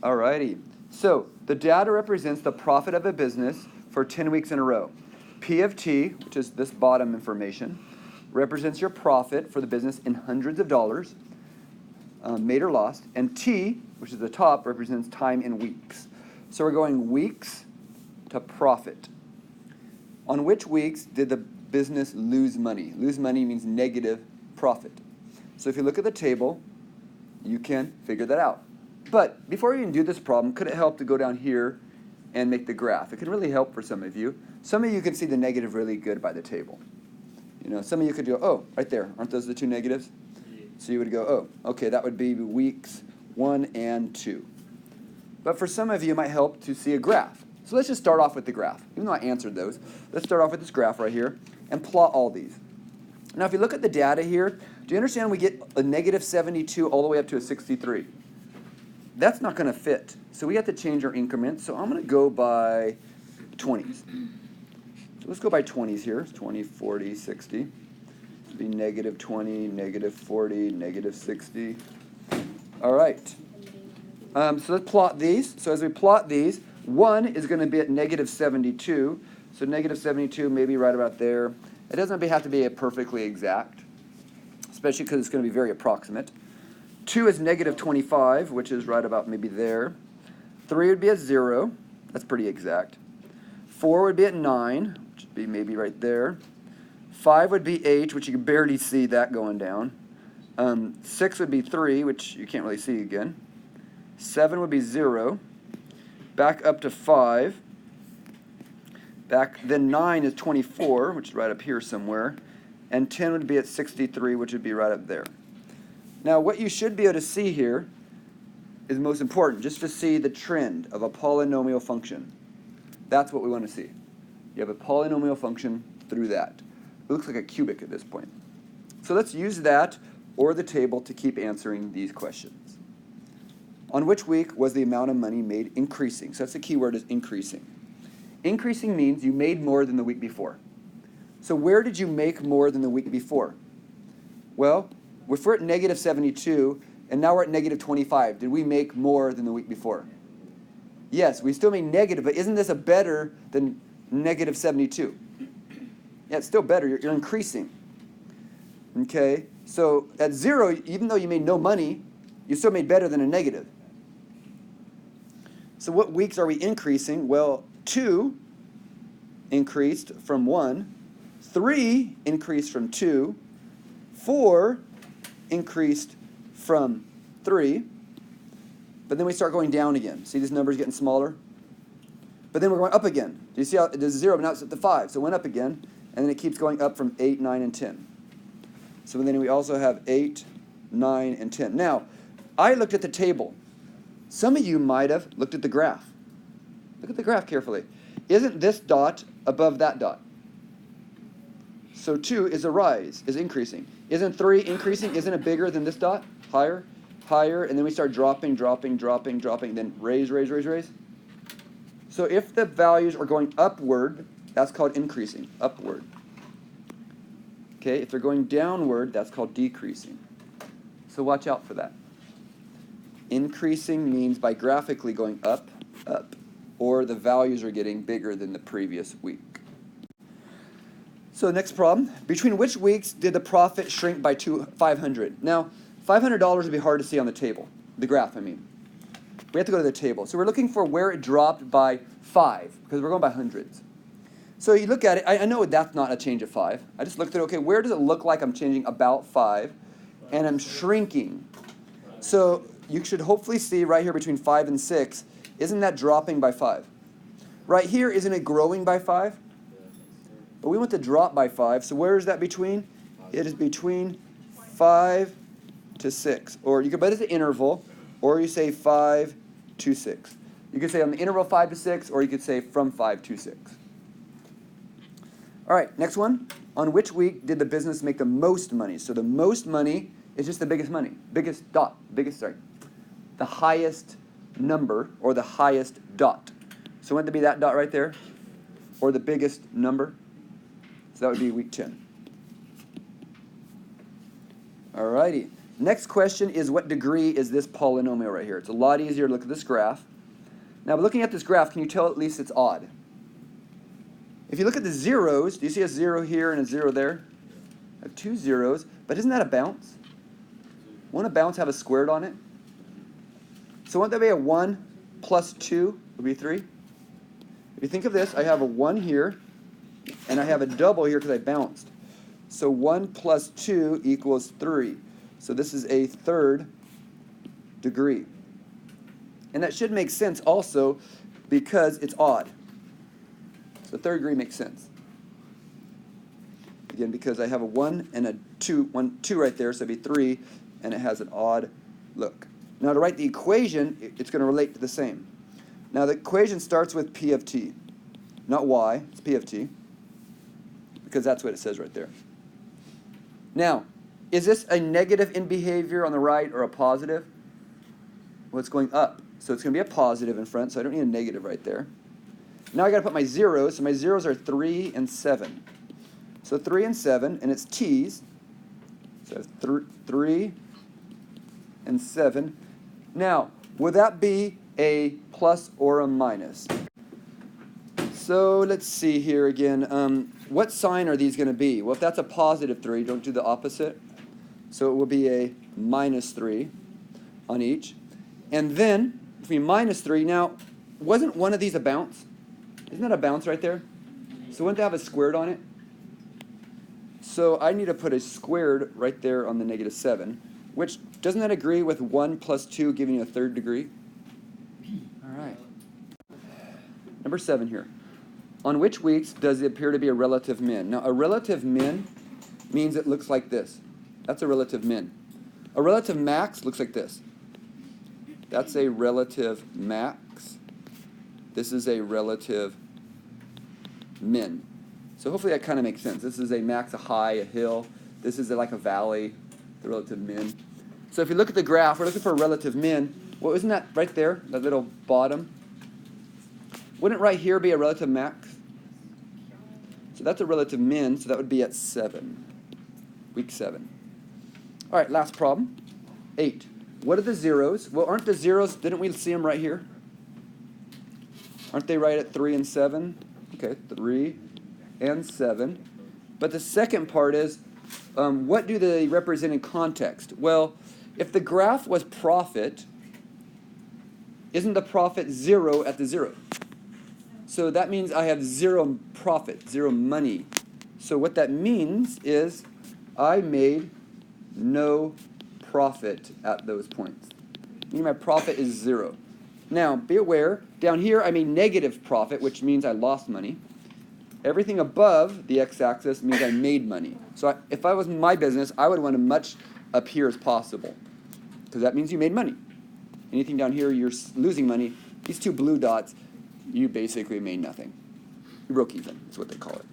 Alrighty. So the data represents the profit of a business for 10 weeks in a row. P of T, which is this bottom information, represents your profit for the business in hundreds of dollars, made or lost. And T, which is the top, represents time in weeks. So we're going weeks to profit. On which weeks did the business lose money? Lose money means negative profit. So if you look at the table, you can figure that out. But before you even do this problem, could it help to go down here and make the graph? It can really help for some of you. Some of you can see the negative really good by the table. You know, some of you could go, oh, right there. Aren't those the two negatives? So you would go, oh, okay, that would be weeks 1 and 2. But for some of you, it might help to see a graph. So let's just start off with the graph. Even though I answered those, let's start off with this graph right here and plot all these. Now, if you look at the data here, do you understand we get a negative 72 all the way up to a 63? That's not going to fit. So we have to change our increment. So I'm going to go by 20s. So let's go by 20s here. 20, 40, 60. This would be negative 20, negative 40, negative 60. All right. So let's plot these. So as we plot these, 1 is going to be at negative 72. So negative 72 maybe right about there. It doesn't have to be a perfectly exact, especially because it's going to be very approximate. 2 is negative 25, which is right about maybe there. 3 would be at 0. That's pretty exact. 4 would be at 9, which would be maybe right there. 5 would be 8, which you can barely see that going down. 6 would be 3, which you can't really see again. 7 would be 0. Back up to 5. Then 9 is 24, which is right up here somewhere. And 10 would be at 63, which would be right up there. Now, what you should be able to see here is most important, just to see the trend of a polynomial function. That's what we want to see. You have a polynomial function through that. It looks like a cubic at this point. So let's use that or the table to keep answering these questions. On which week was the amount of money made increasing? So that's the key word, is increasing. Increasing means you made more than the week before. So where did you make more than the week before? Well, if we're at negative 72 and now we're at negative 25, did we make more than the week before? Yes, we still made negative, but isn't this a better than negative 72? Yeah, it's still better. You're increasing. Okay, so at 0, even though you made no money, you still made better than a negative. So what weeks are we increasing? Well, 2 increased from 1. 3 increased from 2. 4 increased from 3. But then we start going down again. See, this number's getting smaller? But then we're going up again. Do you see how there's 0, but now it's at the 5. So it went up again, and then it keeps going up from 8, 9, and 10. So then we also have 8, 9, and 10. Now, I looked at the table. Some of you might have looked at the graph. Look at the graph carefully. Isn't this dot above that dot? So 2 is a rise, is increasing. Isn't 3 increasing? Isn't it bigger than this dot? Higher, higher, and then we start dropping, dropping, dropping, dropping, then raise, raise, raise, raise. So if the values are going upward, that's called increasing, upward. Okay, if they're going downward, that's called decreasing. So watch out for that. Increasing means by graphically going up, up, or the values are getting bigger than the previous week. So next problem, between which weeks did the profit shrink by 500? Now, $500 would be hard to see on the table, the graph I mean. We have to go to the table. So we're looking for where it dropped by 5, because we're going by hundreds. So you look at it, I know that's not a change of 5. I just looked at, okay, where does it look like I'm changing about 5, and I'm shrinking. So you should hopefully see right here between 5 and 6, isn't that dropping by 5? Right here, isn't it growing by 5? But we want to drop by 5, so where is that between? It is between 5 to 6. Or you could put it as an interval, or you say 5 to 6. You could say on the interval 5 to 6, or you could say from 5 to 6. All right, next one. On which week did the business make the most money? So the most money is just the biggest money, the highest number, or the highest dot. So wouldn't it be that dot right there? Or the biggest number? So that would be week 10. All righty. Next question is, what degree is this polynomial right here? It's a lot easier to look at this graph. Now, looking at this graph, can you tell at least it's odd? If you look at the zeros, do you see a 0 here and a 0 there? I have 2 zeros, but isn't that a bounce? Won't a bounce have a squared on it? So won't that be a 1 plus 2 would be 3? If you think of this, I have a 1 here, and I have a double here because I bounced. So 1 plus 2 equals 3. So this is a third degree. And that should make sense also because it's odd. So third degree makes sense. Again, because I have a 1 and a 2, 2 right there, so it'd be 3, and it has an odd look. Now to write the equation, it's going to relate to the same. Now the equation starts with P of t. Not y, it's P of t. Because that's what it says right there. Now, is this a negative in behavior on the right or a positive? Well, it's going up. So it's going to be a positive in front, so I don't need a negative right there. Now I got to put my zeros. So my zeros are 3 and 7. So 3 and 7, and it's t's. So 3 and 7. Now, would that be a plus or a minus? So let's see here again. What sign are these going to be? Well, if that's a positive 3, don't do the opposite. So it will be a minus 3 on each. And then, if we minus 3, now, wasn't one of these a bounce? Isn't that a bounce right there? So wouldn't that have a squared on it? So I need to put a squared right there on the negative 7, which, doesn't that agree with 1 plus 2 giving you a third degree? All right. Number 7 here. On which weeks does it appear to be a relative min? Now, a relative min means it looks like this. That's a relative min. A relative max looks like this. That's a relative max. This is a relative min. So hopefully that kind of makes sense. This is a max, a high, a hill. This is like a valley, the relative min. So if you look at the graph, we're looking for a relative min. Well, isn't that right there, that little bottom? Wouldn't right here be a relative max? So that's a relative min, so that would be at 7, week 7. All right, last problem, 8. What are the zeros? Well, aren't the zeros, didn't we see them right here? Aren't they right at 3 and 7? Okay, 3 and 7. But the second part is, what do they represent in context? Well, if the graph was profit, isn't the profit 0 at the 0? So that means I have 0 profit, 0 money. So what that means is I made no profit at those points. Meaning my profit is 0. Now, be aware, down here I made negative profit, which means I lost money. Everything above the x-axis means I made money. So if I was in my business, I would want as much up here as possible, because that means you made money. Anything down here, you're losing money. These two blue dots, you basically made nothing. You broke even, is what they call it.